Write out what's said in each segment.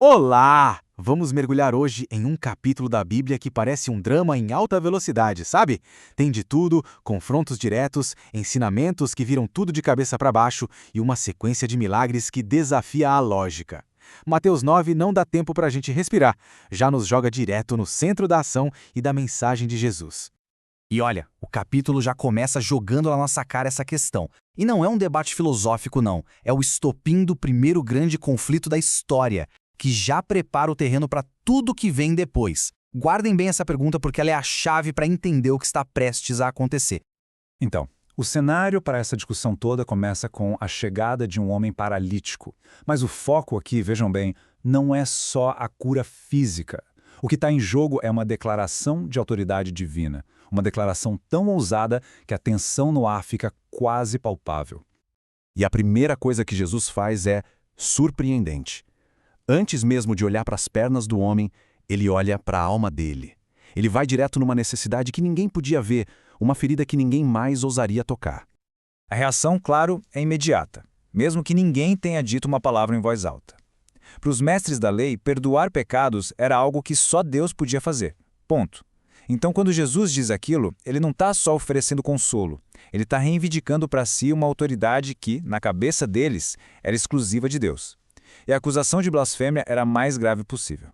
Olá! Vamos mergulhar hoje em um capítulo da Bíblia que parece um drama em alta velocidade, sabe? Tem de tudo, confrontos diretos, ensinamentos que viram tudo de cabeça para baixo e uma sequência de milagres que desafia a lógica. Mateus 9 não dá tempo para a gente respirar, já nos joga direto no centro da ação e da mensagem de Jesus. E olha, o capítulo já começa jogando na nossa cara essa questão. E não é um debate filosófico, não. É o estopim do primeiro grande conflito da história, que já prepara o terreno para tudo que vem depois. Guardem bem essa pergunta porque ela é a chave para entender o que está prestes a acontecer. Então, o cenário para essa discussão toda começa com a chegada de um homem paralítico. Mas o foco aqui, vejam bem, não é só a cura física. O que está em jogo é uma declaração de autoridade divina. Uma declaração tão ousada que a tensão no ar fica quase palpável. E a primeira coisa que Jesus faz é surpreendente. Antes mesmo de olhar para as pernas do homem, ele olha para a alma dele. Ele vai direto numa necessidade que ninguém podia ver, uma ferida que ninguém mais ousaria tocar. A reação, claro, é imediata, mesmo que ninguém tenha dito uma palavra em voz alta. Para os mestres da lei, perdoar pecados era algo que só Deus podia fazer. Ponto. Então, quando Jesus diz aquilo, ele não está só oferecendo consolo. Ele está reivindicando para si uma autoridade que, na cabeça deles, era exclusiva de Deus. E a acusação de blasfêmia era a mais grave possível.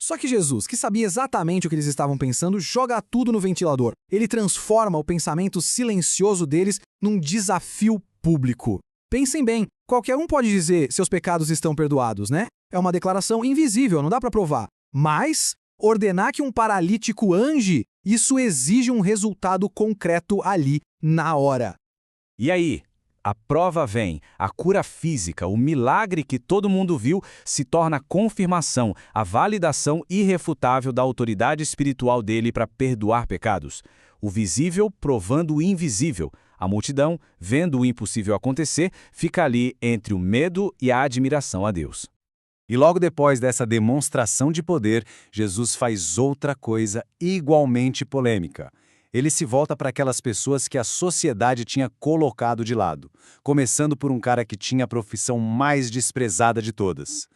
Só que Jesus, que sabia exatamente o que eles estavam pensando, joga tudo no ventilador. Ele transforma o pensamento silencioso deles num desafio público. Pensem bem, qualquer um pode dizer seus pecados estão perdoados, né? É uma declaração invisível, não dá para provar. Mas ordenar que um paralítico ande, isso exige um resultado concreto ali, na hora. E aí? A prova vem, a cura física, o milagre que todo mundo viu se torna a confirmação, a validação irrefutável da autoridade espiritual dele para perdoar pecados. O visível provando o invisível. A multidão, vendo o impossível acontecer, fica ali entre o medo e a admiração a Deus. E logo depois dessa demonstração de poder, Jesus faz outra coisa igualmente polêmica. Ele se volta para aquelas pessoas que a sociedade tinha colocado de lado, começando por um cara que tinha a profissão mais desprezada de todas.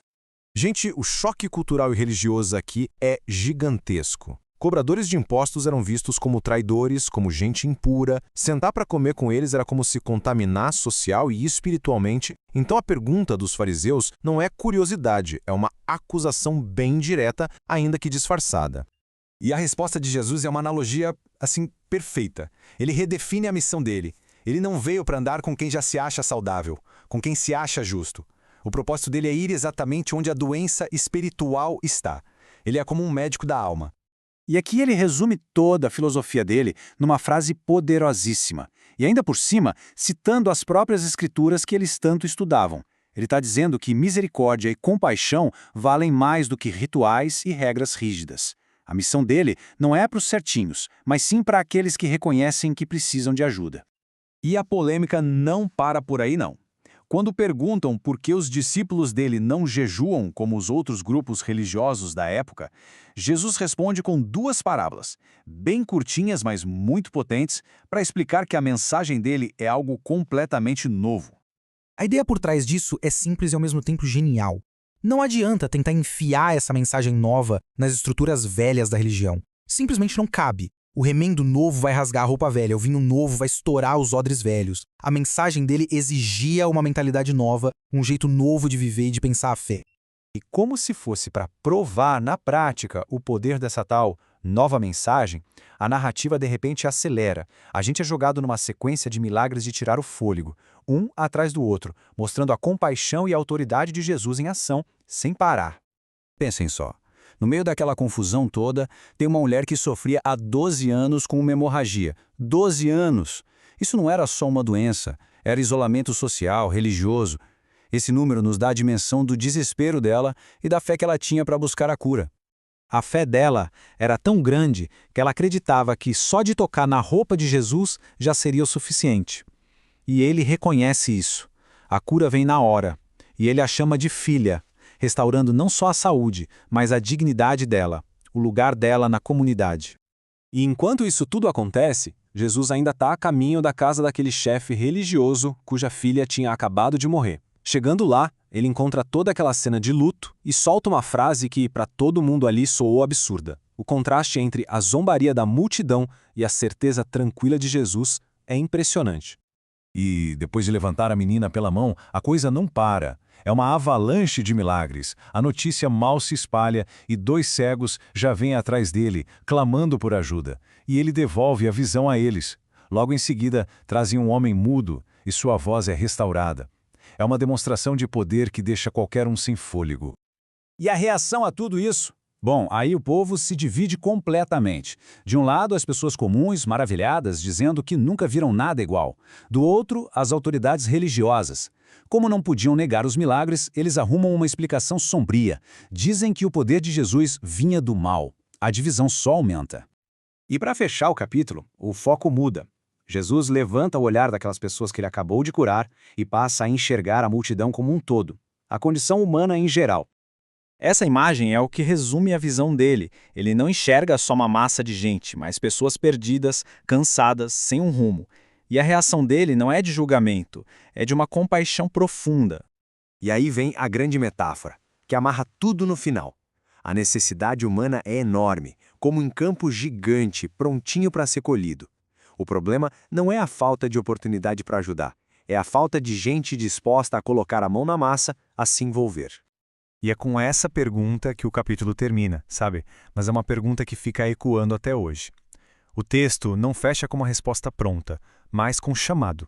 Gente, o choque cultural e religioso aqui é gigantesco. Cobradores de impostos eram vistos como traidores, como gente impura. Sentar para comer com eles era como se contaminar social e espiritualmente. Então a pergunta dos fariseus não é curiosidade, é uma acusação bem direta, ainda que disfarçada. E a resposta de Jesus é uma analogia, assim, perfeita. Ele redefine a missão dele. Ele não veio para andar com quem já se acha saudável, com quem se acha justo. O propósito dele é ir exatamente onde a doença espiritual está. Ele é como um médico da alma. E aqui ele resume toda a filosofia dele numa frase poderosíssima. E ainda por cima, citando as próprias escrituras que eles tanto estudavam. Ele está dizendo que misericórdia e compaixão valem mais do que rituais e regras rígidas. A missão dele não é para os certinhos, mas sim para aqueles que reconhecem que precisam de ajuda. E a polêmica não para por aí, não. Quando perguntam por que os discípulos dele não jejuam como os outros grupos religiosos da época, Jesus responde com duas parábolas, bem curtinhas, mas muito potentes, para explicar que a mensagem dele é algo completamente novo. A ideia por trás disso é simples e ao mesmo tempo genial. Não adianta tentar enfiar essa mensagem nova nas estruturas velhas da religião. Simplesmente não cabe. O remendo novo vai rasgar a roupa velha, o vinho novo vai estourar os odres velhos. A mensagem dele exigia uma mentalidade nova, um jeito novo de viver e de pensar a fé. E como se fosse para provar na prática o poder dessa tal nova mensagem, a narrativa de repente acelera. A gente é jogado numa sequência de milagres de tirar o fôlego, um atrás do outro, mostrando a compaixão e a autoridade de Jesus em ação, sem parar. Pensem só. No meio daquela confusão toda, tem uma mulher que sofria há 12 anos com uma hemorragia. 12 anos! Isso não era só uma doença, era isolamento social, religioso. Esse número nos dá a dimensão do desespero dela e da fé que ela tinha para buscar a cura. A fé dela era tão grande que ela acreditava que só de tocar na roupa de Jesus já seria o suficiente. E ele reconhece isso. A cura vem na hora, e ele a chama de filha, restaurando não só a saúde, mas a dignidade dela, o lugar dela na comunidade. E enquanto isso tudo acontece, Jesus ainda está a caminho da casa daquele chefe religioso cuja filha tinha acabado de morrer. Chegando lá, ele encontra toda aquela cena de luto e solta uma frase que, para todo mundo ali, soou absurda. O contraste entre a zombaria da multidão e a certeza tranquila de Jesus é impressionante. E, depois de levantar a menina pela mão, a coisa não para. É uma avalanche de milagres. A notícia mal se espalha e 2 cegos já vêm atrás dele, clamando por ajuda. E ele devolve a visão a eles. Logo em seguida, trazem um homem mudo e sua voz é restaurada. É uma demonstração de poder que deixa qualquer um sem fôlego. E a reação a tudo isso? Bom, aí o povo se divide completamente. De um lado, as pessoas comuns, maravilhadas, dizendo que nunca viram nada igual. Do outro, as autoridades religiosas. Como não podiam negar os milagres, eles arrumam uma explicação sombria. Dizem que o poder de Jesus vinha do mal. A divisão só aumenta. E para fechar o capítulo, o foco muda. Jesus levanta o olhar daquelas pessoas que ele acabou de curar e passa a enxergar a multidão como um todo, a condição humana em geral. Essa imagem é o que resume a visão dele. Ele não enxerga só uma massa de gente, mas pessoas perdidas, cansadas, sem um rumo. E a reação dele não é de julgamento, é de uma compaixão profunda. E aí vem a grande metáfora, que amarra tudo no final. A necessidade humana é enorme, como um campo gigante, prontinho para ser colhido. O problema não é a falta de oportunidade para ajudar, é a falta de gente disposta a colocar a mão na massa, a se envolver. E é com essa pergunta que o capítulo termina, sabe? Mas é uma pergunta que fica ecoando até hoje. O texto não fecha com uma resposta pronta, mas com um chamado.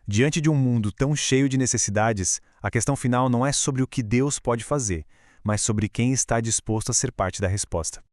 Diante de um mundo tão cheio de necessidades, a questão final não é sobre o que Deus pode fazer, mas sobre quem está disposto a ser parte da resposta.